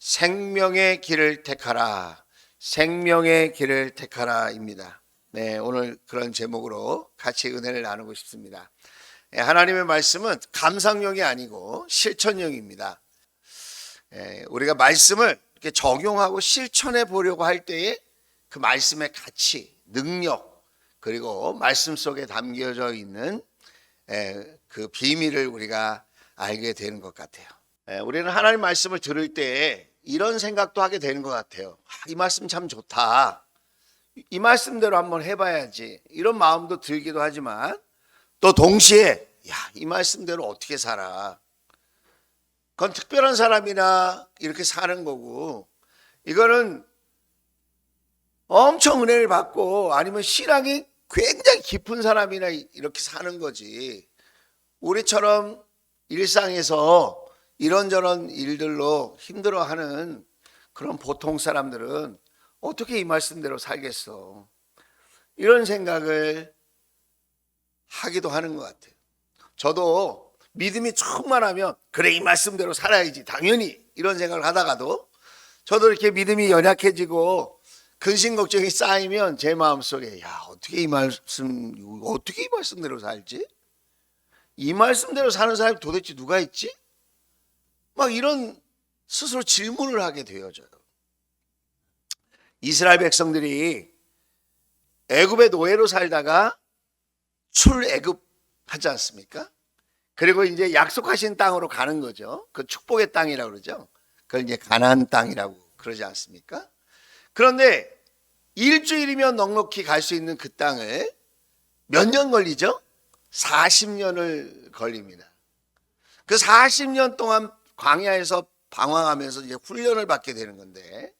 생명의 길을 택하라. 생명의 길을 택하라입니다. 네, 오늘 그런 제목으로 같이 은혜를 나누고 싶습니다. 하나님의 말씀은 감상용이 아니고 실천용입니다. 우리가 말씀을 이렇게 적용하고 실천해 보려고 할 때에 그 말씀의 가치, 능력, 그리고 말씀 속에 담겨져 있는 그 비밀을 우리가 알게 되는 것 같아요. 우리는 하나님 말씀을 들을 때 이런 생각도 하게 되는 것 같아요. 이 말씀 참 좋다. 이 말씀대로 한번 해봐야지. 이런 마음도 들기도 하지만 또 동시에 이 말씀대로 어떻게 살아. 그건 특별한 사람이나 이렇게 사는 거고, 이거는 엄청 은혜를 받고 아니면 신앙이 굉장히 깊은 사람이나 이렇게 사는 거지. 우리처럼 일상에서 이런저런 일들로 힘들어하는 그런 보통 사람들은 어떻게 이 말씀대로 살겠어. 이런 생각을 하기도 하는 것 같아요. 저도 믿음이 충만하면 그래, 이 말씀대로 살아야지 당연히, 이런 생각을 하다가도 저도 이렇게 믿음이 연약해지고 근심 걱정이 쌓이면 제 마음속에 어떻게 이 말씀대로 살지? 이 말씀대로 사는 사람이 도대체 누가 있지? 막 이런 스스로 질문을 하게 되어져요. 이스라엘 백성들이 애굽의 노예로 살다가 출애굽하지 않습니까? 그리고 이제 약속하신 땅으로 가는 거죠. 그 축복의 땅이라고 그러죠. 그걸 이제 가나안 땅이라고 그러지 않습니까? 그런데 일주일이면 넉넉히 갈 수 있는 그 땅을 몇 년 걸리죠? 40년을 걸립니다. 그 40년 동안 광야에서 방황하면서 이제 훈련을 받게 되는 건데,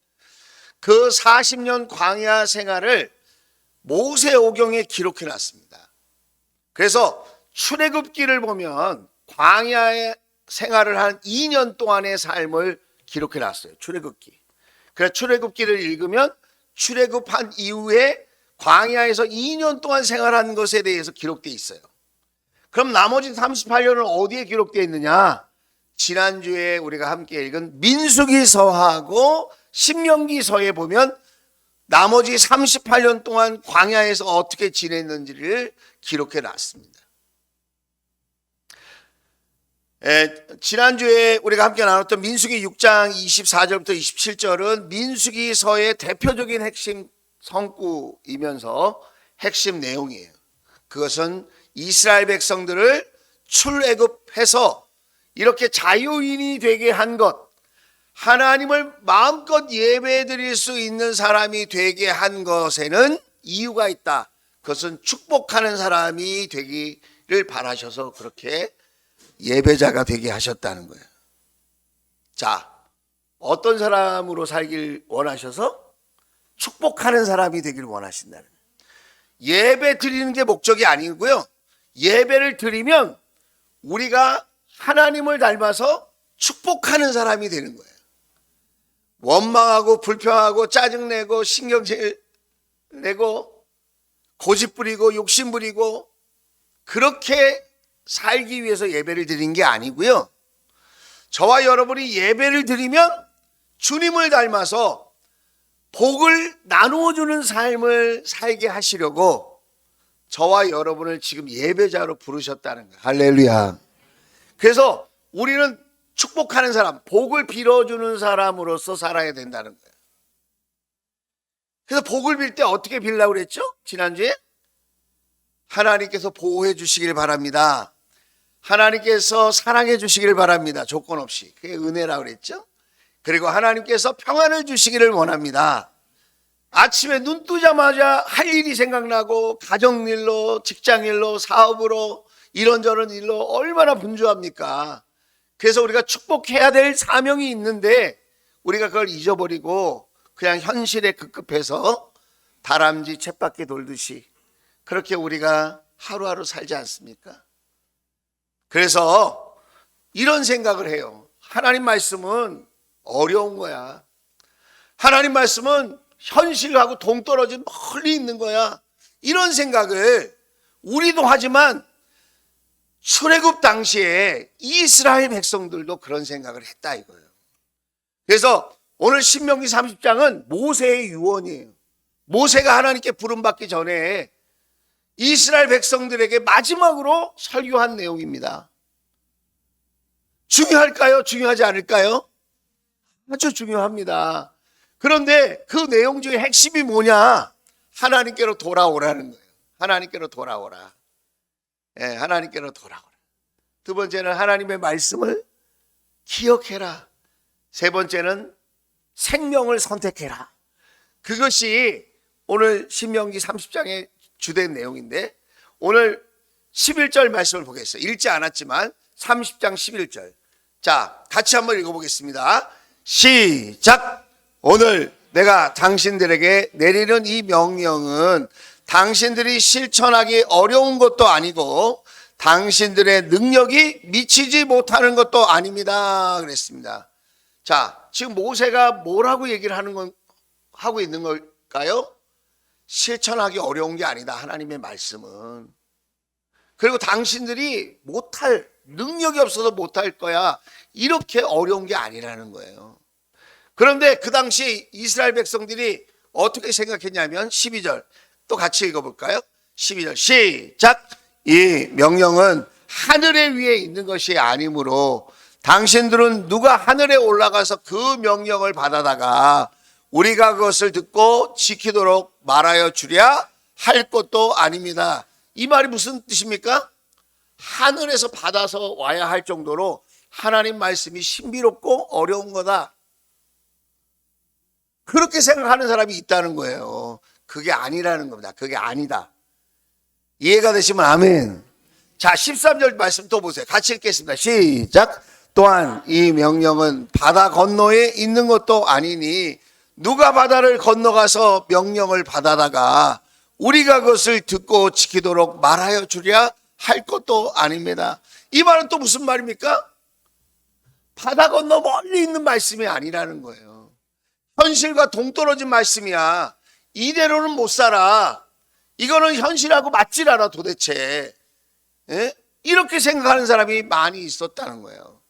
그 40년 광야 생활을 모세오경에 기록해 놨습니다. 그래서 출애굽기를 보면 광야의 생활을 한 2년 동안의 삶을 기록해 놨어요. 출애굽기. 그래서 출애굽기를 읽으면 출애굽한 이후에 광야에서 2년 동안 생활한 것에 대해서 기록되어 있어요. 그럼 나머지 38년은 어디에 기록되어 있느냐? 지난주에 우리가 함께 읽은 민수기서하고 신명기서에 보면 나머지 38년 동안 광야에서 어떻게 지냈는지를 기록해 놨습니다. 지난주에 우리가 함께 나눴던 민수기 6장 24절부터 27절은 민수기서의 대표적인 핵심 성구이면서 핵심 내용이에요. 그것은 이스라엘 백성들을 출애굽해서 이렇게 자유인이 되게 한 것, 하나님을 마음껏 예배드릴 수 있는 사람이 되게 한 것에는 이유가 있다. 그것은 축복하는 사람이 되기를 바라셔서 그렇게 예배자가 되게 하셨다는 거예요. 자, 어떤 사람으로 살길 원하셔서? 축복하는 사람이 되길 원하신다는 거예요. 예배 드리는 게 목적이 아니고요, 예배를 드리면 우리가 하나님을 닮아서 축복하는 사람이 되는 거예요. 원망하고 불평하고 짜증내고 신경질 내고 고집 부리고 욕심 부리고 그렇게 살기 위해서 예배를 드리는 게 아니고요, 저와 여러분이 예배를 드리면 주님을 닮아서 복을 나누어주는 삶을 살게 하시려고 저와 여러분을 지금 예배자로 부르셨다는 거예요. 할렐루야. 그래서 우리는 축복하는 사람, 복을 빌어주는 사람으로서 살아야 된다는 거예요. 그래서 복을 빌 때 어떻게 빌라고 그랬죠? 지난주에 하나님께서 보호해 주시길 바랍니다. 하나님께서 사랑해 주시길 바랍니다. 조건 없이. 그게 은혜라고 그랬죠? 그리고 하나님께서 평안을 주시기를 원합니다. 아침에 눈 뜨자마자 할 일이 생각나고 가정일로, 직장일로, 사업으로, 이런저런 일로 얼마나 분주합니까? 그래서 우리가 축복해야 될 사명이 있는데 우리가 그걸 잊어버리고 그냥 현실에 급급해서 다람쥐 쳇바퀴 돌듯이 그렇게 우리가 하루하루 살지 않습니까? 그래서 이런 생각을 해요. 하나님 말씀은 어려운 거야. 하나님 말씀은 현실하고 동떨어진 멀리 있는 거야. 이런 생각을 우리도 하지만 출애굽 당시에 이스라엘 백성들도 그런 생각을 했다 이거예요. 그래서 오늘 신명기 30장은 모세의 유언이에요. 모세가 하나님께 부름받기 전에 이스라엘 백성들에게 마지막으로 설교한 내용입니다. 중요할까요? 중요하지 않을까요? 아주 중요합니다. 그런데 그 내용 중에 핵심이 뭐냐? 하나님께로 돌아오라는 거예요. 하나님께로 돌아오라. 하나님께로 돌아오라. 두 번째는 하나님의 말씀을 기억해라. 세 번째는 생명을 선택해라. 그것이 오늘 신명기 30장의 주된 내용인데, 오늘 11절 말씀을 보겠어요. 읽지 않았지만 30장 11절. 자, 같이 한번 읽어보겠습니다. 시작. 오늘 내가 당신들에게 내리는 이 명령은 당신들이 실천하기 어려운 것도 아니고 당신들의 능력이 미치지 못하는 것도 아닙니다. 그랬습니다. 자, 지금 모세가 뭐라고 얘기를 하고 있는 걸까요? 실천하기 어려운 게 아니다. 하나님의 말씀은. 그리고 당신들이 못할, 능력이 없어서 못할 거야. 이렇게 어려운 게 아니라는 거예요. 그런데 그 당시 이스라엘 백성들이 어떻게 생각했냐면 12절 또 같이 읽어볼까요? 12절 시작. 이 명령은 하늘에 위에 있는 것이 아니므로 당신들은 누가 하늘에 올라가서 그 명령을 받아다가 우리가 그것을 듣고 지키도록 말하여 주랴 할 것도 아닙니다. 이 말이 무슨 뜻입니까? 하늘에서 받아서 와야 할 정도로 하나님 말씀이 신비롭고 어려운 거다. 그렇게 생각하는 사람이 있다는 거예요. 그게 아니라는 겁니다. 그게 아니다. 이해가 되시면 아멘. 자, 13절 말씀 또 보세요. 같이 읽겠습니다. 시작. 또한 이 명령은 바다 건너에 있는 것도 아니니 누가 바다를 건너가서 명령을 받아다가 우리가 그것을 듣고 지키도록 말하여 주랴 할 것도 아닙니다. 이 말은 또 무슨 말입니까? 바다 건너 멀리 있는 말씀이 아니라는 거예요. 현실과 동떨어진 말씀이야. 이대로는 못 살아. 이거는 현실하고 맞질 않아 도대체. 이렇게 생각하는 사람이 많이 있었다는 거예요.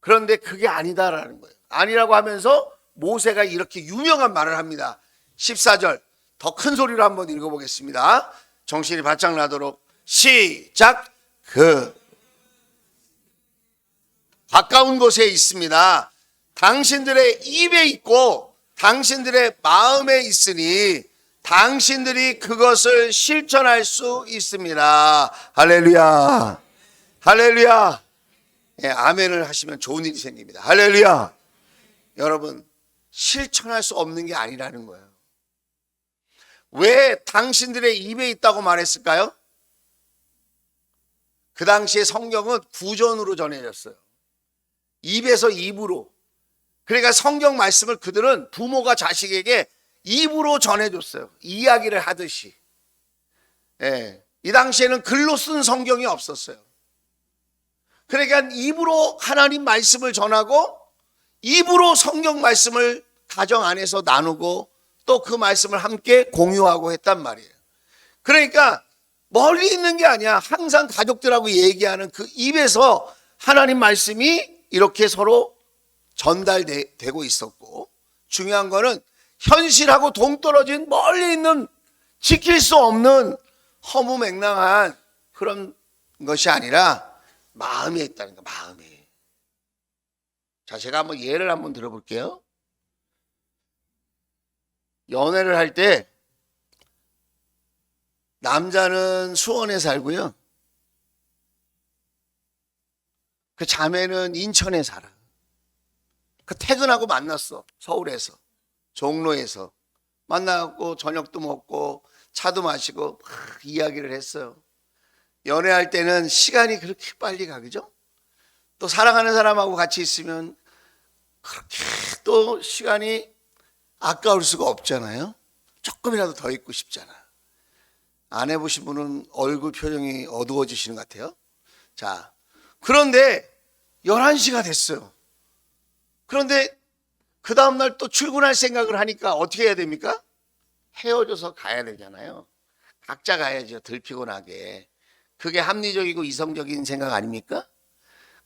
그런데 그게 아니다라는 거예요. 아니라고 하면서 모세가 이렇게 유명한 말을 합니다. 14절 더 큰 소리로 한번 읽어보겠습니다. 정신이 바짝 나도록 시작. 그 가까운 곳에 있습니다. 당신들의 입에 있고 당신들의 마음에 있으니 당신들이 그것을 실천할 수 있습니다. 할렐루야. 할렐루야. 아멘을 하시면 좋은 일이 생깁니다. 할렐루야. 여러분, 실천할 수 없는 게 아니라는 거예요. 왜 당신들의 입에 있다고 말했을까요? 그 당시에 성경은 구전으로 전해졌어요. 입에서 입으로. 그러니까 성경 말씀을 그들은 부모가 자식에게 입으로 전해줬어요. 이야기를 하듯이. 이 당시에는 글로 쓴 성경이 없었어요. 그러니까 입으로 하나님 말씀을 전하고 입으로 성경 말씀을 가정 안에서 나누고 또 그 말씀을 함께 공유하고 했단 말이에요. 그러니까 멀리 있는 게 아니야. 항상 가족들하고 얘기하는 그 입에서 하나님 말씀이 이렇게 서로 전달되고 있었고, 중요한 거는 현실하고 동떨어진 멀리 있는 지킬 수 없는 허무맹랑한 그런 것이 아니라 마음에 있다는 거. 마음에. 자, 제가 한번 예를 한번 들어볼게요. 연애를 할 때 남자는 수원에 살고요, 그 자매는 인천에 살아. 그 퇴근하고 만났어. 서울에서, 종로에서 만나고 저녁도 먹고 차도 마시고 막 이야기를 했어요. 연애할 때는 시간이 그렇게 빨리 가, 그죠? 또 사랑하는 사람하고 같이 있으면 그렇게 또 시간이 아까울 수가 없잖아요. 조금이라도 더 있고 싶잖아. 안 해보신 분은 얼굴 표정이 어두워지시는 것 같아요. 자, 그런데 11시가 됐어요. 그런데 그 다음날 또 출근할 생각을 하니까 어떻게 해야 됩니까? 헤어져서 가야 되잖아요. 각자 가야죠. 덜 피곤하게. 그게 합리적이고 이성적인 생각 아닙니까?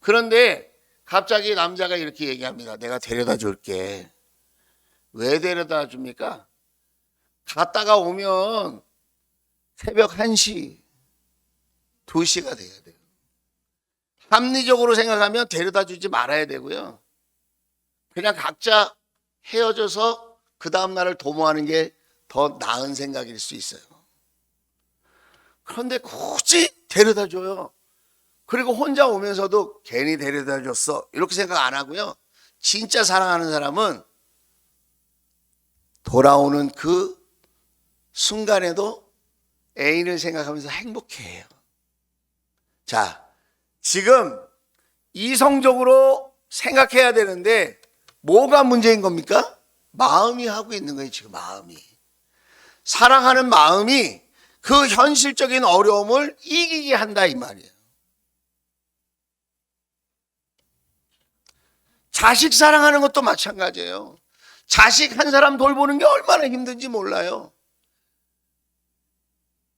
그런데 갑자기 남자가 이렇게 얘기합니다. 내가 데려다 줄게. 왜 데려다 줍니까? 갔다가 오면 새벽 1시, 2시가 돼야 돼요. 합리적으로 생각하면 데려다 주지 말아야 되고요. 그냥 각자 헤어져서 그 다음날을 도모하는 게 더 나은 생각일 수 있어요. 그런데 굳이 데려다 줘요. 그리고 혼자 오면서도 괜히 데려다 줬어 이렇게 생각 안 하고요. 진짜 사랑하는 사람은 돌아오는 그 순간에도 애인을 생각하면서 행복해해요. 자, 지금 이성적으로 생각해야 되는데 뭐가 문제인 겁니까? 마음이 하고 있는 거예요. 지금 마음이. 사랑하는 마음이 그 현실적인 어려움을 이기게 한다 이 말이에요. 자식 사랑하는 것도 마찬가지예요. 자식 한 사람 돌보는 게 얼마나 힘든지 몰라요.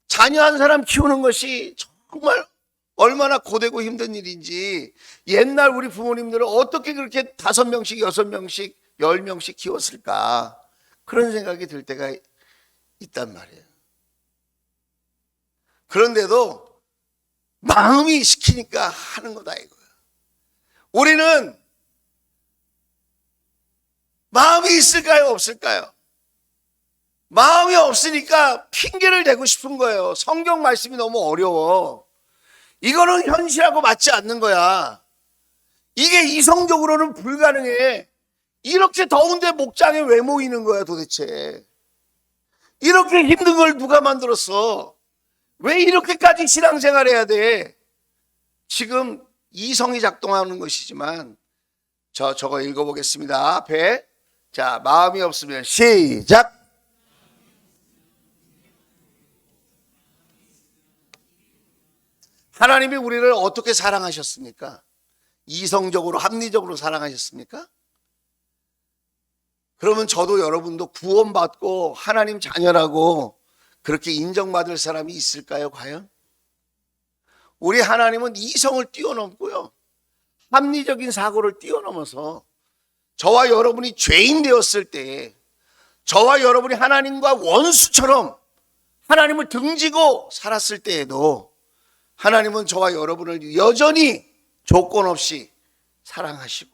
자녀 한 사람 키우는 것이 정말 얼마나 고되고 힘든 일인지 옛날 우리 부모님들은 어떻게 그렇게 5명씩, 6명씩, 10명씩 키웠을까 그런 생각이 들 때가 있단 말이에요. 그런데도 마음이 시키니까 하는 거다 이거예요. 우리는 마음이 있을까요? 없을까요? 마음이 없으니까 핑계를 대고 싶은 거예요. 성경 말씀이 너무 어려워. 이거는 현실하고 맞지 않는 거야. 이게 이성적으로는 불가능해. 이렇게 더운데 목장에 왜 모이는 거야 도대체. 이렇게 힘든 걸 누가 만들었어? 왜 이렇게까지 신앙생활 해야 돼? 지금 이성이 작동하는 것이지만 저거 읽어보겠습니다. 앞에 자 마음이 없으면 시작. 하나님이 우리를 어떻게 사랑하셨습니까? 이성적으로 합리적으로 사랑하셨습니까? 그러면 저도 여러분도 구원받고 하나님 자녀라고 그렇게 인정받을 사람이 있을까요 과연? 우리 하나님은 이성을 뛰어넘고요 합리적인 사고를 뛰어넘어서 저와 여러분이 죄인 되었을 때 저와 여러분이 하나님과 원수처럼 하나님을 등지고 살았을 때에도 하나님은 저와 여러분을 여전히 조건 없이 사랑하시고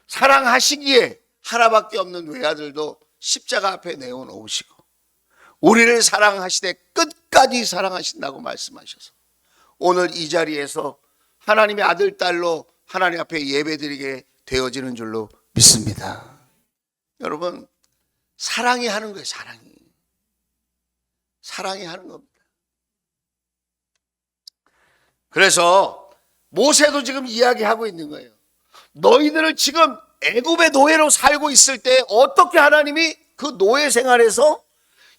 사랑하시기에 하나밖에 없는 외아들도 십자가 앞에 내어놓으시고 우리를 사랑하시되 끝까지 사랑하신다고 말씀하셔서 오늘 이 자리에서 하나님의 아들 딸로 하나님 앞에 예배드리게 되어지는 줄로 믿습니다. 여러분 사랑이 하는 거예요. 사랑이 하는 겁니다. 그래서 모세도 지금 이야기하고 있는 거예요. 너희들을 지금 애굽의 노예로 살고 있을 때 어떻게 하나님이 그 노예 생활에서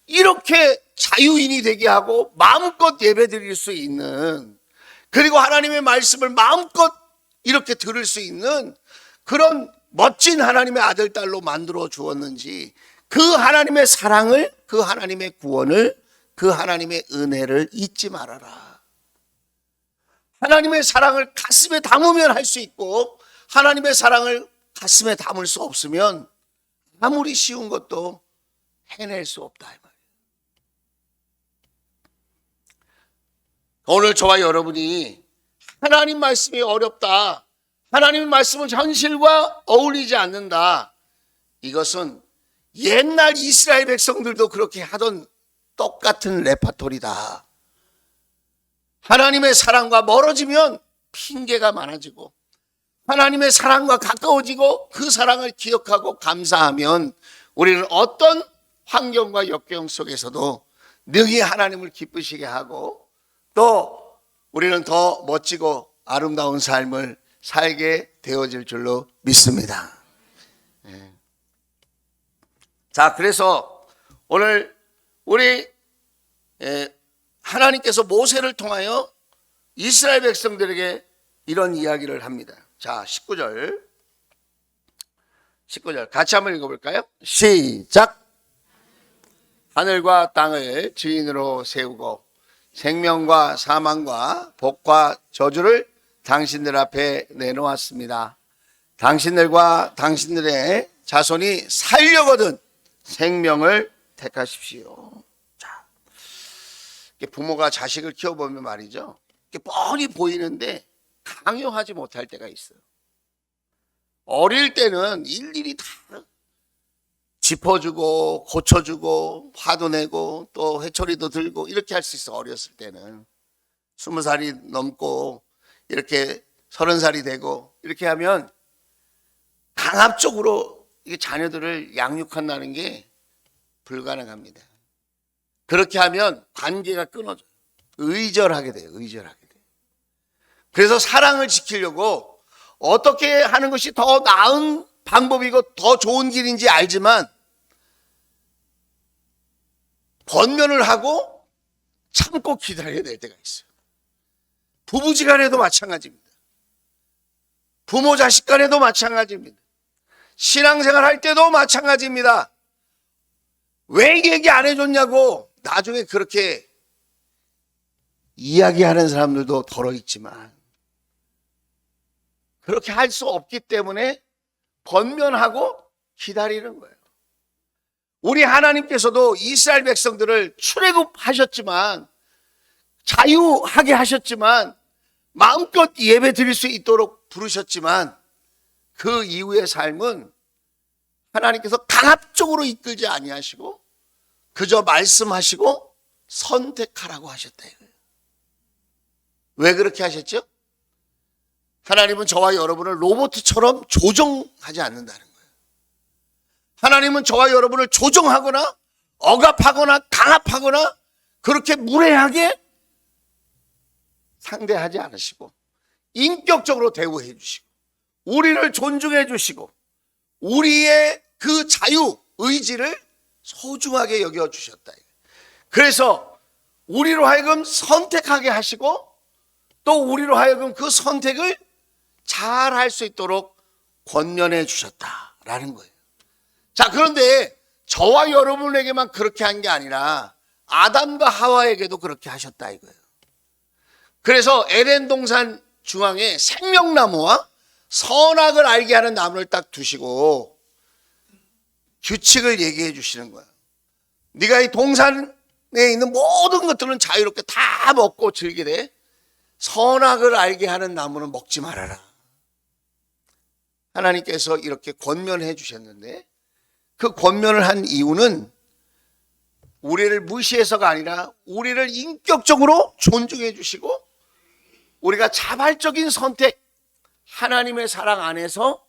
이렇게 자유인이 되게 하고 마음껏 예배드릴 수 있는 그리고 하나님의 말씀을 마음껏 이렇게 들을 수 있는 그런 멋진 하나님의 아들 딸로 만들어 주었는지 그 하나님의 사랑을 그 하나님의 구원을 그 하나님의 은혜를 잊지 말아라. 하나님의 사랑을 가슴에 담으면 할 수 있고 하나님의 사랑을 가슴에 담을 수 없으면 아무리 쉬운 것도 해낼 수 없다 이 말이에요. 오늘 저와 여러분이 하나님 말씀이 어렵다, 하나님 말씀은 현실과 어울리지 않는다, 이것은 옛날 이스라엘 백성들도 그렇게 하던 똑같은 레파토리다. 하나님의 사랑과 멀어지면 핑계가 많아지고 하나님의 사랑과 가까워지고 그 사랑을 기억하고 감사하면 우리는 어떤 환경과 역경 속에서도 능히 하나님을 기쁘시게 하고 또 우리는 더 멋지고 아름다운 삶을 살게 되어질 줄로 믿습니다. 자, 그래서 오늘 우리 하나님께서 모세를 통하여 이스라엘 백성들에게 이런 이야기를 합니다. 자, 19절 같이 한번 읽어볼까요? 시작. 하늘과 땅을 주인으로 세우고 생명과 사망과 복과 저주를 당신들 앞에 내놓았습니다. 당신들과 당신들의 자손이 살려거든 생명을 택하십시오. 자, 부모가 자식을 키워보면 말이죠, 뻔히 보이는데 강요하지 못할 때가 있어요. 어릴 때는 일일이 다 짚어주고 고쳐주고 화도 내고 또 회초리도 들고 이렇게 할 수 있어. 어렸을 때는 20살이 넘고 이렇게 30살이 되고 이렇게 하면 강압적으로 이게 자녀들을 양육한다는 게 불가능합니다. 그렇게 하면 관계가 끊어져요. 의절하게 돼요. 의절하게 돼요. 그래서 사랑을 지키려고 어떻게 하는 것이 더 나은 방법이고 더 좋은 길인지 알지만 권면을 하고 참고 기다려야 될 때가 있어요. 부부지간에도 마찬가지입니다. 부모 자식 간에도 마찬가지입니다. 신앙생활 할 때도 마찬가지입니다. 왜 얘기 안 해줬냐고 나중에 그렇게 이야기하는 사람들도 덜어 있지만 그렇게 할 수 없기 때문에 권면하고 기다리는 거예요. 우리 하나님께서도 이스라엘 백성들을 출애굽하셨지만 자유하게 하셨지만 마음껏 예배 드릴 수 있도록 부르셨지만 그 이후의 삶은 하나님께서 강압적으로 이끌지 아니하시고 그저 말씀하시고 선택하라고 하셨다 이거예요. 왜 그렇게 하셨죠? 하나님은 저와 여러분을 로봇처럼 조종하지 않는다는 거예요. 하나님은 저와 여러분을 조종하거나 억압하거나 강압하거나 그렇게 무례하게 상대하지 않으시고 인격적으로 대우해 주시고 우리를 존중해 주시고 우리의 그 자유, 의지를 소중하게 여겨 주셨다. 그래서 우리로 하여금 선택하게 하시고 또 우리로 하여금 그 선택을 잘 할 수 있도록 권면해 주셨다라는 거예요. 자, 그런데 저와 여러분에게만 그렇게 한 게 아니라 아담과 하와에게도 그렇게 하셨다 이거예요. 그래서 에덴 동산 중앙에 생명나무와 선악을 알게 하는 나무를 딱 두시고 규칙을 얘기해 주시는 거예요. 네가 이 동산에 있는 모든 것들은 자유롭게 다 먹고 즐기되 선악을 알게 하는 나무는 먹지 말아라. 하나님께서 이렇게 권면해 주셨는데 그 권면을 한 이유는 우리를 무시해서가 아니라 우리를 인격적으로 존중해 주시고 우리가 자발적인 선택, 하나님의 사랑 안에서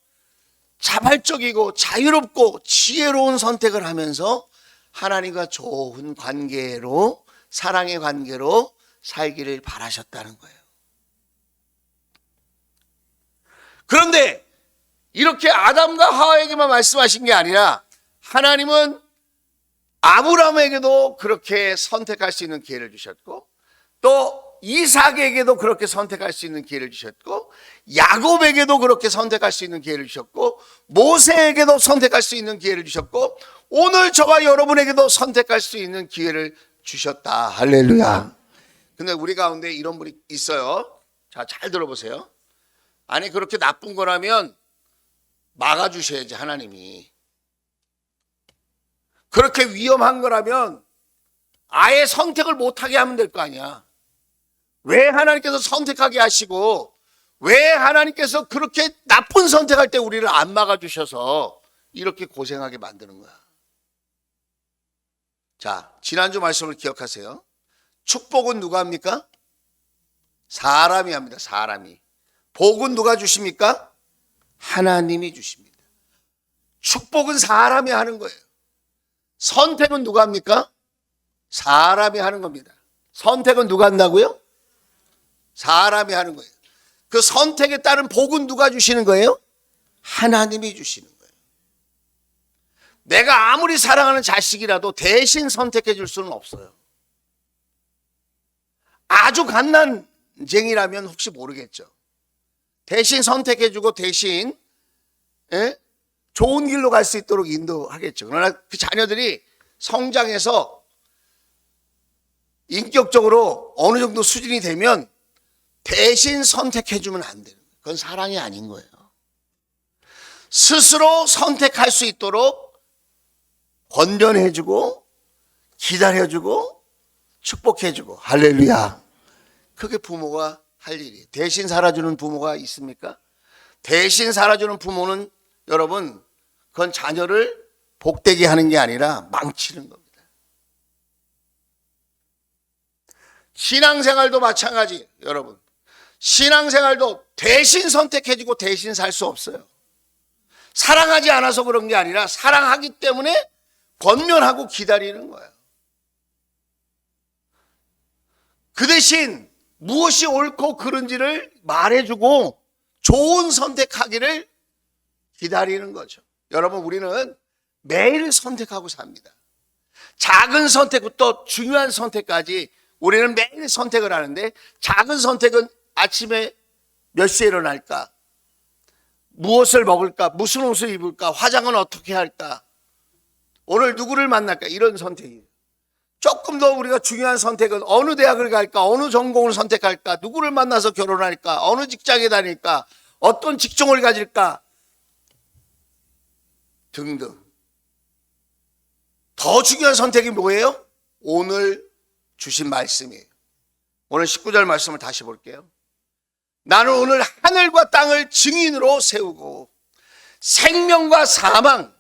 자발적이고 자유롭고 지혜로운 선택을 하면서 하나님과 좋은 관계로, 사랑의 관계로 살기를 바라셨다는 거예요. 그런데 이렇게 아담과 하와에게만 말씀하신 게 아니라 하나님은 아브라함에게도 그렇게 선택할 수 있는 기회를 주셨고 또 이삭에게도 그렇게 선택할 수 있는 기회를 주셨고 야곱에게도 그렇게 선택할 수 있는 기회를 주셨고 모세에게도 선택할 수 있는 기회를 주셨고 오늘 저와 여러분에게도 선택할 수 있는 기회를 주셨다. 할렐루야. 근데 우리 가운데 이런 분이 있어요. 자, 잘 들어보세요. 아니 그렇게 나쁜 거라면 막아주셔야지 하나님이. 그렇게 위험한 거라면 아예 선택을 못하게 하면 될 거 아니야. 왜 하나님께서 선택하게 하시고 왜 하나님께서 그렇게 나쁜 선택할 때 우리를 안 막아주셔서 이렇게 고생하게 만드는 거야. 자, 지난주 말씀을 기억하세요. 축복은 누가 합니까? 사람이 합니다. 사람이. 복은 누가 주십니까? 하나님이 주십니다. 축복은 사람이 하는 거예요. 선택은 누가 합니까? 사람이 하는 겁니다. 선택은 누가 한다고요? 사람이 하는 거예요. 그 선택에 따른 복은 누가 주시는 거예요? 하나님이 주시는 거예요. 내가 아무리 사랑하는 자식이라도 대신 선택해 줄 수는 없어요. 아주 갓난쟁이라면 혹시 모르겠죠. 대신 선택해 주고 대신 좋은 길로 갈 수 있도록 인도하겠죠. 그러나 그 자녀들이 성장해서 인격적으로 어느 정도 수준이 되면 대신 선택해주면 안 되는 거예요. 그건 사랑이 아닌 거예요. 스스로 선택할 수 있도록 권면해주고 기다려주고 축복해주고. 할렐루야. 그게 부모가 할 일이에요. 대신 살아주는 부모가 있습니까? 대신 살아주는 부모는 여러분, 그건 자녀를 복되게 하는 게 아니라 망치는 겁니다. 신앙생활도 마찬가지. 여러분, 신앙생활도 대신 선택해주고 대신 살 수 없어요. 사랑하지 않아서 그런 게 아니라 사랑하기 때문에 권면하고 기다리는 거예요. 그 대신 무엇이 옳고 그른지를 말해주고 좋은 선택하기를 기다리는 거죠. 여러분, 우리는 매일 선택하고 삽니다. 작은 선택부터 중요한 선택까지 우리는 매일 선택을 하는데, 작은 선택은 아침에 몇 시에 일어날까? 무엇을 먹을까? 무슨 옷을 입을까? 화장은 어떻게 할까? 오늘 누구를 만날까? 이런 선택이에요. 조금 더 우리가 중요한 선택은 어느 대학을 갈까? 어느 전공을 선택할까? 누구를 만나서 결혼할까? 어느 직장에 다닐까? 어떤 직종을 가질까? 등등. 더 중요한 선택이 뭐예요? 오늘 주신 말씀이에요. 오늘 19절 말씀을 다시 볼게요. 나는 오늘 하늘과 땅을 증인으로 세우고 생명과 사망,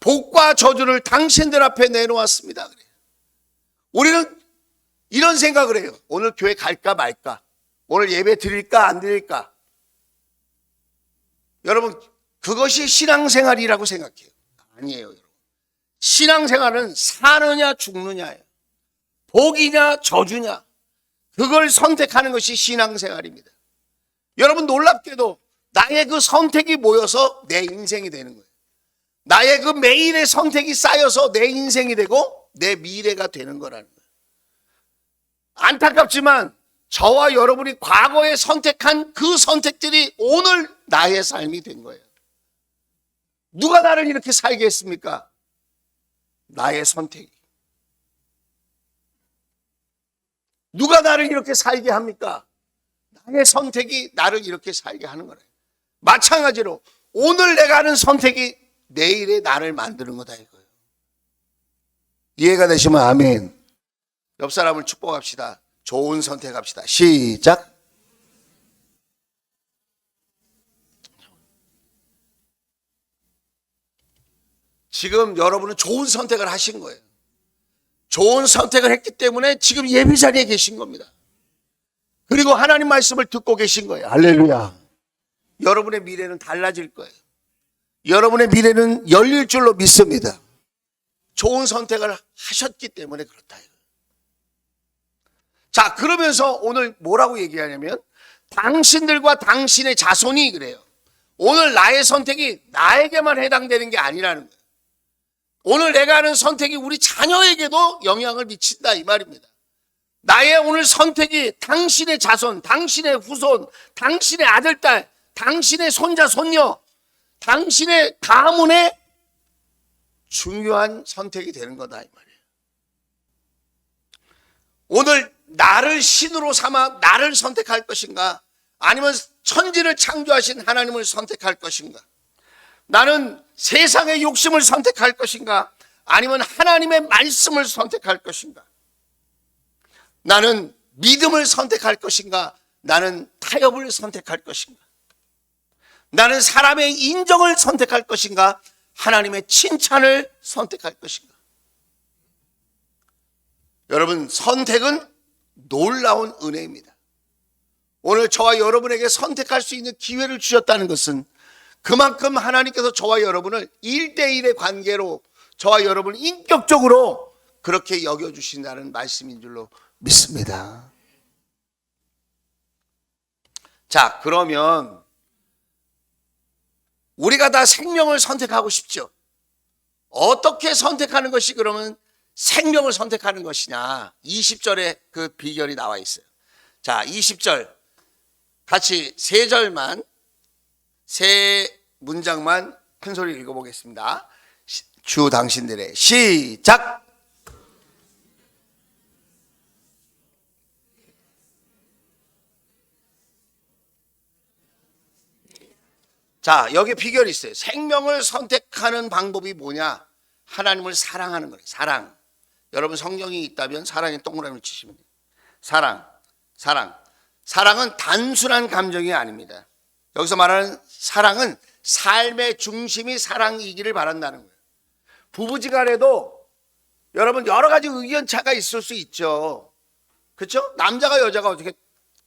복과 저주를 당신들 앞에 내놓았습니다. 우리는 이런 생각을 해요. 오늘 교회 갈까 말까? 오늘 예배 드릴까 안 드릴까? 여러분, 그것이 신앙생활이라고 생각해요. 아니에요, 여러분. 신앙생활은 사느냐 죽느냐예요. 복이냐 저주냐, 그걸 선택하는 것이 신앙생활입니다. 여러분, 놀랍게도 나의 그 선택이 모여서 내 인생이 되는 거예요. 나의 그 매일의 선택이 쌓여서 내 인생이 되고 내 미래가 되는 거라는 거예요. 안타깝지만 저와 여러분이 과거에 선택한 그 선택들이 오늘 나의 삶이 된 거예요. 누가 나를 이렇게 살게 했습니까? 나의 선택이. 누가 나를 이렇게 살게 합니까? 나의 선택이 나를 이렇게 살게 하는 거예요. 마찬가지로 오늘 내가 하는 선택이 내일의 나를 만드는 거다 이거예요. 이해가 되시면 아멘. 옆 사람을 축복합시다. 좋은 선택합시다. 시작. 지금 여러분은 좋은 선택을 하신 거예요. 좋은 선택을 했기 때문에 지금 예배 자리에 계신 겁니다. 그리고 하나님 말씀을 듣고 계신 거예요. 할렐루야. 여러분의 미래는 달라질 거예요. 여러분의 미래는 열릴 줄로 믿습니다. 좋은 선택을 하셨기 때문에 그렇다. 자, 그러면서 오늘 뭐라고 얘기하냐면 당신들과 당신의 자손이 그래요. 오늘 나의 선택이 나에게만 해당되는 게 아니라는 거예요. 오늘 내가 하는 선택이 우리 자녀에게도 영향을 미친다 이 말입니다. 나의 오늘 선택이 당신의 자손, 당신의 후손, 당신의 아들, 딸, 당신의 손자, 손녀, 당신의 가문의 중요한 선택이 되는 거다 이 말이에요. 오늘 나를 신으로 삼아 나를 선택할 것인가? 아니면 천지를 창조하신 하나님을 선택할 것인가? 나는 세상의 욕심을 선택할 것인가? 아니면 하나님의 말씀을 선택할 것인가? 나는 믿음을 선택할 것인가? 나는 타협을 선택할 것인가? 나는 사람의 인정을 선택할 것인가? 하나님의 칭찬을 선택할 것인가? 여러분, 선택은 놀라운 은혜입니다. 오늘 저와 여러분에게 선택할 수 있는 기회를 주셨다는 것은 그만큼 하나님께서 저와 여러분을 1대1의 관계로 저와 여러분을 인격적으로 그렇게 여겨주신다는 말씀인 줄로 믿습니다. 자, 그러면 우리가 다 생명을 선택하고 싶죠. 어떻게 선택하는 것이 그러면 생명을 선택하는 것이냐? 20절에 그 비결이 나와 있어요. 자, 20절 같이 세 절만, 세 문장만 큰 소리 읽어보겠습니다. 주 당신들의 시작. 자, 여기 비결이 있어요. 생명을 선택하는 방법이 뭐냐? 하나님을 사랑하는 거예요. 사랑. 여러분 성경이 있다면 사랑에 동그라미를 치시면 돼요. 사랑. 사랑은 단순한 감정이 아닙니다. 여기서 말하는 사랑은 삶의 중심이 사랑이기를 바란다는 거예요. 부부지간에도 여러분 여러 가지 의견 차가 있을 수 있죠. 그렇죠? 남자가 여자가 어떻게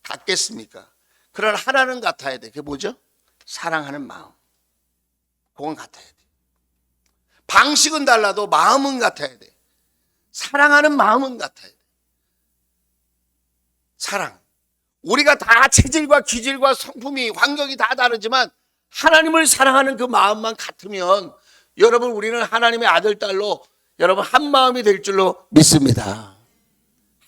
같겠습니까? 그러나 하나는 같아야 돼. 그게 뭐죠? 사랑하는 마음. 그건 같아야 돼. 방식은 달라도 마음은 같아야 돼. 사랑하는 마음은 같아야 돼. 사랑. 우리가 다 체질과 기질과 성품이 환경이 다 다르지만 하나님을 사랑하는 그 마음만 같으면 여러분 우리는 하나님의 아들 딸로 여러분 한 마음이 될 줄로 믿습니다.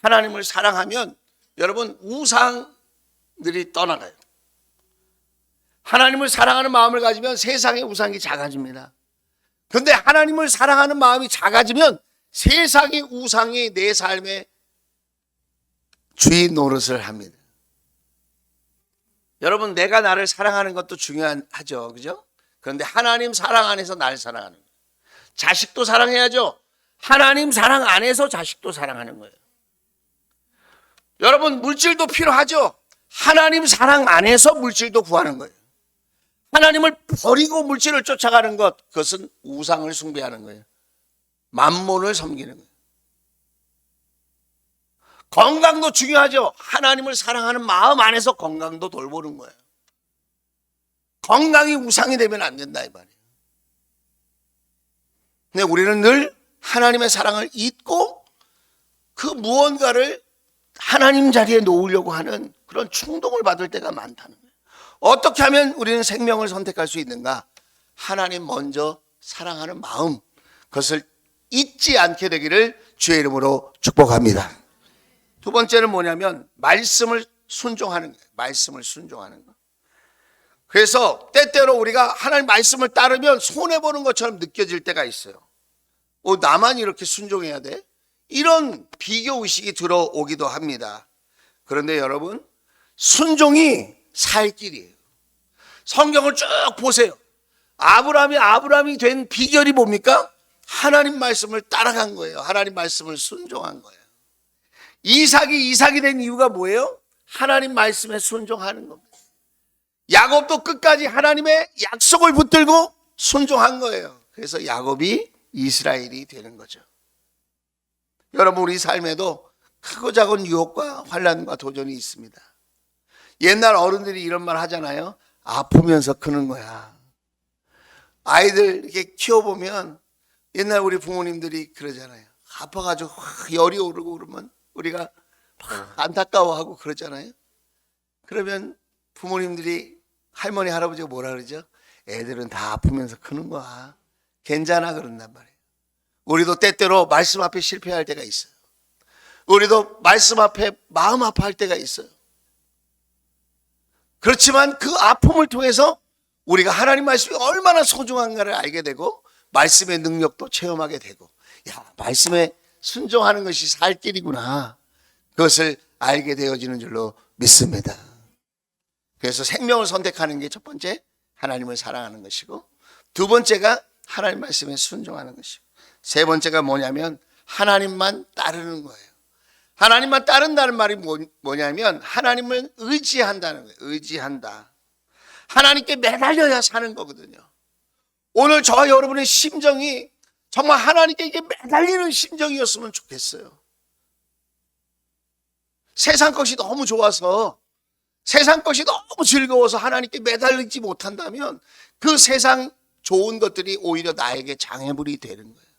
하나님을 사랑하면 여러분 우상들이 떠나가요. 하나님을 사랑하는 마음을 가지면 세상의 우상이 작아집니다. 그런데 하나님을 사랑하는 마음이 작아지면 세상의 우상이 내 삶의 주인 노릇을 합니다. 여러분 내가 나를 사랑하는 것도 중요하죠. 그죠? 그런데 하나님 사랑 안에서 나를 사랑하는 거예요. 자식도 사랑해야죠. 하나님 사랑 안에서 자식도 사랑하는 거예요. 여러분 물질도 필요하죠. 하나님 사랑 안에서 물질도 구하는 거예요. 하나님을 버리고 물질을 쫓아가는 것, 그것은 우상을 숭배하는 거예요. 만몬을 섬기는 거예요. 건강도 중요하죠. 하나님을 사랑하는 마음 안에서 건강도 돌보는 거예요. 건강이 우상이 되면 안 된다 이 말이에요. 근데 우리는 늘 하나님의 사랑을 잊고 그 무언가를 하나님 자리에 놓으려고 하는 그런 충동을 받을 때가 많다는 거예요. 어떻게 하면 우리는 생명을 선택할 수 있는가? 하나님 먼저 사랑하는 마음, 그것을 잊지 않게 되기를 주의 이름으로 축복합니다. 두 번째는 뭐냐면 말씀을 순종하는 거예요. 말씀을 순종하는 거. 그래서 때때로 우리가 하나님 말씀을 따르면 손해보는 것처럼 느껴질 때가 있어요. 나만 이렇게 순종해야 돼? 이런 비교의식이 들어오기도 합니다. 그런데 여러분 순종이 살 길이에요. 성경을 쭉 보세요. 아브라함이 된 비결이 뭡니까? 하나님 말씀을 따라간 거예요. 하나님 말씀을 순종한 거예요. 이삭이 된 이유가 뭐예요? 하나님 말씀에 순종하는 겁니다. 야곱도 끝까지 하나님의 약속을 붙들고 순종한 거예요. 그래서 야곱이 이스라엘이 되는 거죠. 여러분 우리 삶에도 크고 작은 유혹과 환난과 도전이 있습니다. 옛날 어른들이 이런 말 하잖아요. 아프면서 크는 거야. 아이들 이렇게 키워보면 옛날 우리 부모님들이 그러잖아요. 아파가지고 열이 오르고 그러면 우리가 막 안타까워하고 그러잖아요. 그러면 부모님들이 할머니 할아버지가 뭐라 그러죠? 애들은 다 아프면서 크는 거야. 괜찮아 그런단 말이에요. 우리도 때때로 말씀 앞에 실패할 때가 있어요. 우리도 말씀 앞에 마음 아파할 때가 있어요. 그렇지만 그 아픔을 통해서 우리가 하나님 말씀이 얼마나 소중한가를 알게 되고 말씀의 능력도 체험하게 되고 말씀에 순종하는 것이 살 길이구나. 그것을 알게 되어지는 줄로 믿습니다. 그래서 생명을 선택하는 게 첫 번째 하나님을 사랑하는 것이고 두 번째가 하나님 말씀에 순종하는 것이고 세 번째가 뭐냐면 하나님만 따르는 거예요. 하나님만 따른다는 말이 뭐냐면 하나님을 의지한다는 거예요. 의지한다. 하나님께 매달려야 사는 거거든요. 오늘 저와 여러분의 심정이 정말 하나님께 이게 매달리는 심정이었으면 좋겠어요. 세상 것이 너무 좋아서 세상 것이 너무 즐거워서 하나님께 매달리지 못한다면 그 세상 좋은 것들이 오히려 나에게 장애물이 되는 거예요.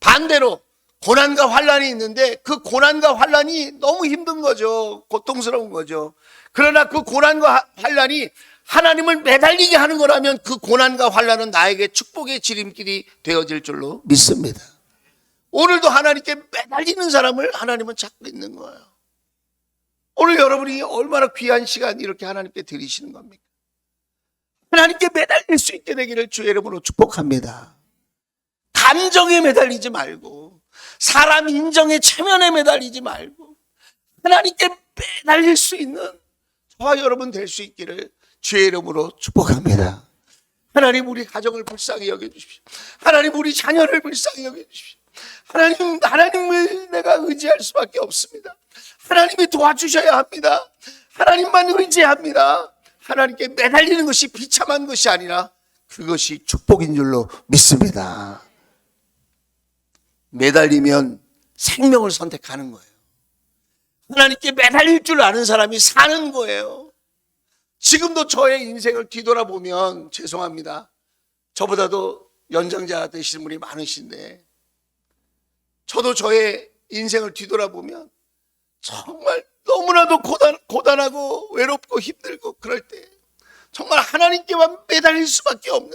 반대로 고난과 환난이 있는데 그 고난과 환난이 너무 힘든 거죠. 고통스러운 거죠. 그러나 그 고난과 환난이 하나님을 매달리게 하는 거라면 그 고난과 환난은 나에게 축복의 지름길이 되어질 줄로 믿습니다. 오늘도 하나님께 매달리는 사람을 하나님은 찾고 있는 거예요. 오늘 여러분이 얼마나 귀한 시간 이렇게 하나님께 드리시는 겁니까? 하나님께 매달릴 수 있게 되기를 주의 이름으로 축복합니다. 감정에 매달리지 말고 사람 인정의 체면에 매달리지 말고 하나님께 매달릴 수 있는 저와 여러분 될 수 있기를 주의 이름으로 축복합니다. 하나님 우리 가정을 불쌍히 여겨주십시오. 하나님 우리 자녀를 불쌍히 여겨주십시오. 하나님을 내가 의지할 수밖에 없습니다. 하나님이 도와주셔야 합니다. 하나님만 의지합니다. 하나님께 매달리는 것이 비참한 것이 아니라 그것이 축복인 줄로 믿습니다. 매달리면 생명을 선택하는 거예요. 하나님께 매달릴 줄 아는 사람이 사는 거예요. 지금도 저의 인생을 뒤돌아보면 죄송합니다. 저보다도 연장자 되시는 분이 많으신데 저도 저의 인생을 뒤돌아보면 정말 너무나도 고단하고 외롭고 힘들고 그럴 때 정말 하나님께만 매달릴 수밖에 없는,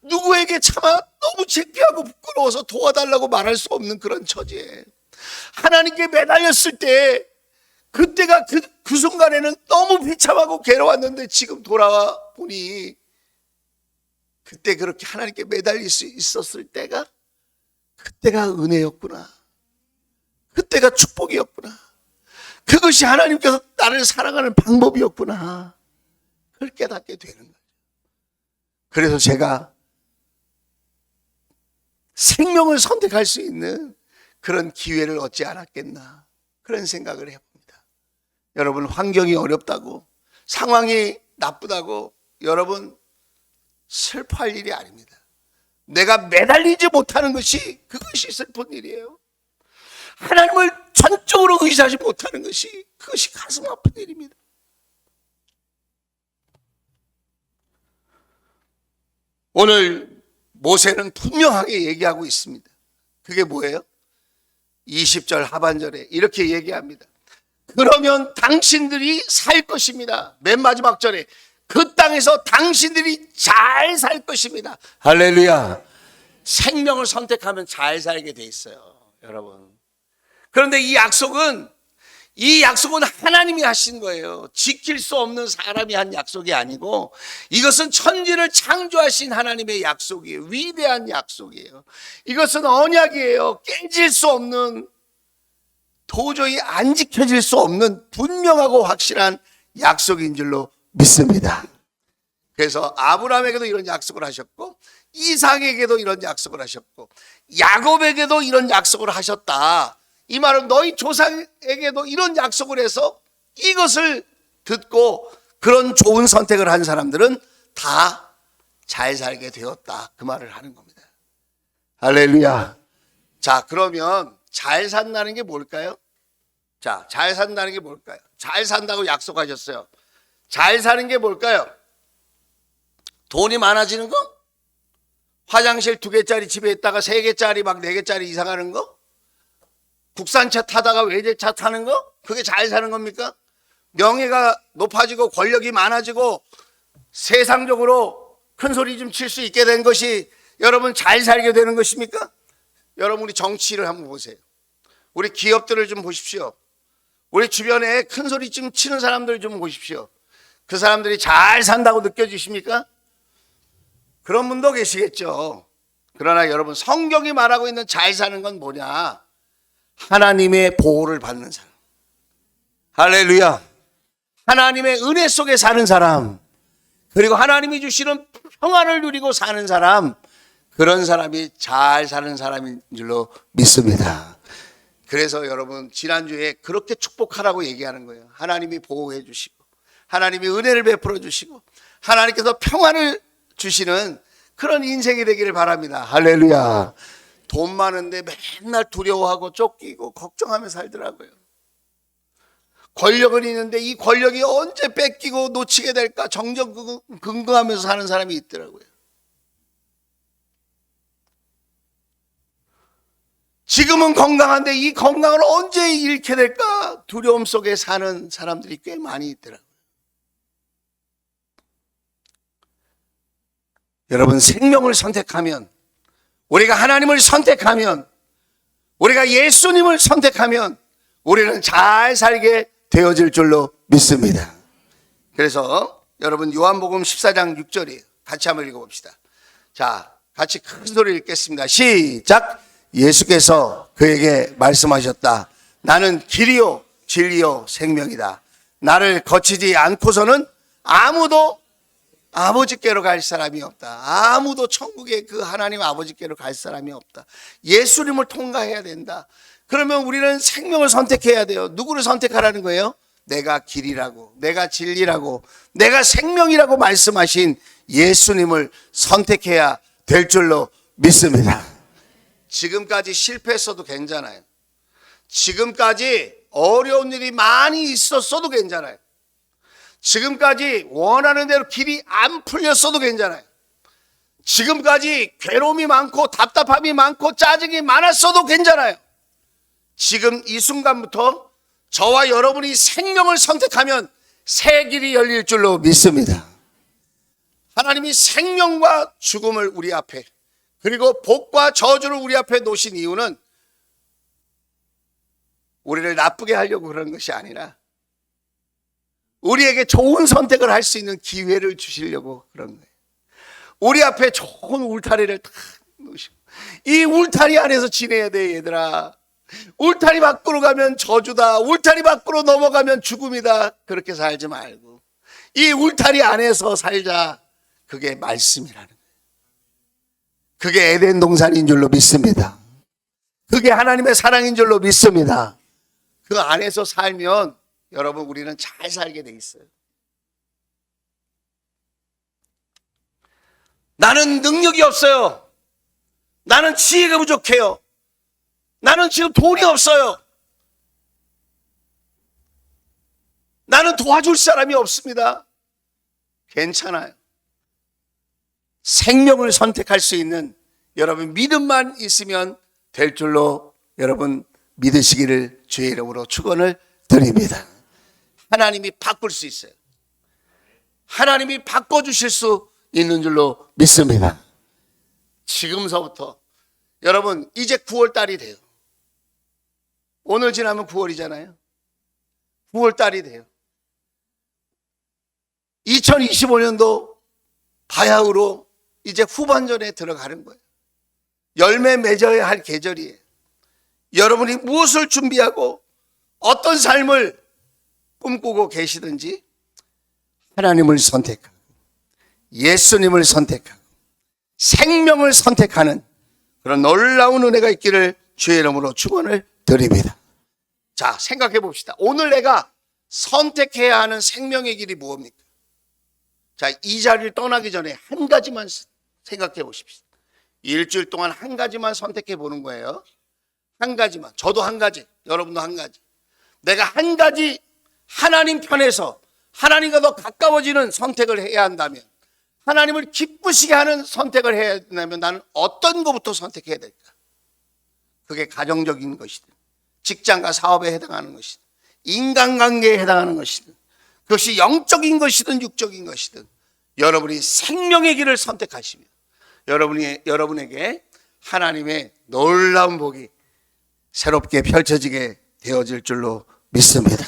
누구에게 차마 너무 창피하고 부끄러워서 도와달라고 말할 수 없는 그런 처지에 하나님께 매달렸을 때 그때가 그 순간에는 너무 비참하고 괴로웠는데 지금 돌아와 보니 그때 그렇게 하나님께 매달릴 수 있었을 때가 그때가 은혜였구나. 그때가 축복이었구나. 그것이 하나님께서 나를 사랑하는 방법이었구나. 그걸 깨닫게 되는 거죠. 그래서 제가 생명을 선택할 수 있는 그런 기회를 얻지 않았겠나, 그런 생각을 해봅니다. 여러분, 환경이 어렵다고, 상황이 나쁘다고 여러분 슬퍼할 일이 아닙니다. 내가 매달리지 못하는 것이, 그것이 슬픈 일이에요. 하나님을 전적으로 의지하지 못하는 것이, 그것이 가슴 아픈 일입니다. 오늘 모세는 분명하게 얘기하고 있습니다. 그게 뭐예요? 20절 하반절에 이렇게 얘기합니다. 그러면 당신들이 살 것입니다. 맨 마지막 절에 그 땅에서 당신들이 잘 살 것입니다. 할렐루야. 생명을 선택하면 잘 살게 돼 있어요, 여러분. 그런데 이 약속은 하나님이 하신 거예요. 지킬 수 없는 사람이 한 약속이 아니고 이것은 천지를 창조하신 하나님의 약속이에요. 위대한 약속이에요. 이것은 언약이에요. 깨질 수 없는, 도저히 안 지켜질 수 없는 분명하고 확실한 약속인 줄로 믿습니다. 그래서 아브라함에게도 이런 약속을 하셨고 이삭에게도 이런 약속을 하셨고 야곱에게도 이런 약속을 하셨다. 이 말은 너희 조상에게도 이런 약속을 해서 이것을 듣고 그런 좋은 선택을 한 사람들은 다 잘 살게 되었다, 그 말을 하는 겁니다. 할렐루야. 자, 그러면 잘 산다는 게 뭘까요? 자, 잘 산다는 게 뭘까요? 잘 산다고 약속하셨어요. 잘 사는 게 뭘까요? 돈이 많아지는 거? 화장실 2개짜리 집에 있다가 3개짜리 막 4개짜리 이사가는 거? 국산차 타다가 외제차 타는 거? 그게 잘 사는 겁니까? 명예가 높아지고 권력이 많아지고 세상적으로 큰 소리 좀 칠 수 있게 된 것이 여러분 잘 살게 되는 것입니까? 여러분, 우리 정치를 한번 보세요. 우리 기업들을 좀 보십시오. 우리 주변에 큰 소리 좀 치는 사람들 좀 보십시오. 그 사람들이 잘 산다고 느껴지십니까? 그런 분도 계시겠죠. 그러나 여러분, 성경이 말하고 있는 잘 사는 건 뭐냐? 하나님의 보호를 받는 사람. 할렐루야. 하나님의 은혜 속에 사는 사람, 그리고 하나님이 주시는 평안을 누리고 사는 사람, 그런 사람이 잘 사는 사람인 줄로 믿습니다. 그래서 여러분, 지난주에 그렇게 축복하라고 얘기하는 거예요. 하나님이 보호해 주시고 하나님이 은혜를 베풀어 주시고 하나님께서 평안을 주시는 그런 인생이 되기를 바랍니다. 할렐루야. 돈 많은데 맨날 두려워하고 쫓기고 걱정하며 살더라고요. 권력은 있는데 이 권력이 언제 뺏기고 놓치게 될까 정전긍긍하면서 사는 사람이 있더라고요. 지금은 건강한데 이 건강을 언제 잃게 될까 두려움 속에 사는 사람들이 꽤 많이 있더라고요. 여러분, 생명을 선택하면, 우리가 하나님을 선택하면, 우리가 예수님을 선택하면 우리는 잘 살게 되어질 줄로 믿습니다. 그래서 여러분, 요한복음 14장 6절이에요. 같이 한번 읽어봅시다. 자, 같이 큰 소리 읽겠습니다. 시작. 예수께서 그에게 말씀하셨다. 나는 길이요 진리요 생명이다. 나를 거치지 않고서는 아무도 아버지께로 갈 사람이 없다. 아무도 천국에 그 하나님 아버지께로 갈 사람이 없다. 예수님을 통과해야 된다. 그러면 우리는 생명을 선택해야 돼요. 누구를 선택하라는 거예요? 내가 길이라고, 내가 진리라고, 내가 생명이라고 말씀하신 예수님을 선택해야 될 줄로 믿습니다. 지금까지 실패했어도 괜찮아요. 지금까지 어려운 일이 많이 있었어도 괜찮아요. 지금까지 원하는 대로 길이 안 풀렸어도 괜찮아요. 지금까지 괴로움이 많고 답답함이 많고 짜증이 많았어도 괜찮아요. 지금 이 순간부터 저와 여러분이 생명을 선택하면 새 길이 열릴 줄로 믿습니다. 하나님이 생명과 죽음을 우리 앞에, 그리고 복과 저주를 우리 앞에 놓으신 이유는 우리를 나쁘게 하려고 그런 것이 아니라 우리에게 좋은 선택을 할 수 있는 기회를 주시려고 그런 거예요. 우리 앞에 좋은 울타리를 딱 놓으시고, 이 울타리 안에서 지내야 돼, 얘들아. 울타리 밖으로 가면 저주다. 울타리 밖으로 넘어가면 죽음이다. 그렇게 살지 말고 이 울타리 안에서 살자. 그게 말씀이라는 거예요. 그게 에덴 동산인 줄로 믿습니다. 그게 하나님의 사랑인 줄로 믿습니다. 그 안에서 살면 여러분 우리는 잘 살게 돼 있어요. 나는 능력이 없어요. 나는 지혜가 부족해요. 나는 지금 돈이 없어요. 나는 도와줄 사람이 없습니다. 괜찮아요. 생명을 선택할 수 있는 여러분 믿음만 있으면 될 줄로 여러분 믿으시기를 주의 이름으로 축원을 드립니다. 하나님이 바꿀 수 있어요. 하나님이 바꿔주실 수 있는 줄로 믿습니다. 지금서부터 여러분 이제 9월달이 돼요. 오늘 지나면 9월이잖아요. 9월달이 돼요. 2025년도 바야흐로 이제 후반전에 들어가는 거예요. 열매 맺어야 할 계절이에요. 여러분이 무엇을 준비하고 어떤 삶을 꿈꾸고 계시든지 하나님을 선택하고 예수님을 선택하고 생명을 선택하는 그런 놀라운 은혜가 있기를 주의 이름으로 축원을 드립니다. 자, 생각해 봅시다. 오늘 내가 선택해야 하는 생명의 길이 무엇입니까? 자, 이 자리를 떠나기 전에 한 가지만 생각해 보십시오. 일주일 동안 한 가지만 선택해 보는 거예요. 한 가지만. 저도 한 가지, 여러분도 한 가지. 내가 한 가지 하나님 편에서 하나님과 더 가까워지는 선택을 해야 한다면, 하나님을 기쁘시게 하는 선택을 해야 한다면 나는 어떤 것부터 선택해야 될까? 그게 가정적인 것이든 직장과 사업에 해당하는 것이든 인간관계에 해당하는 것이든 그것이 영적인 것이든 육적인 것이든 여러분이 생명의 길을 선택하시면 여러분에게 하나님의 놀라운 복이 새롭게 펼쳐지게 되어질 줄로 믿습니다.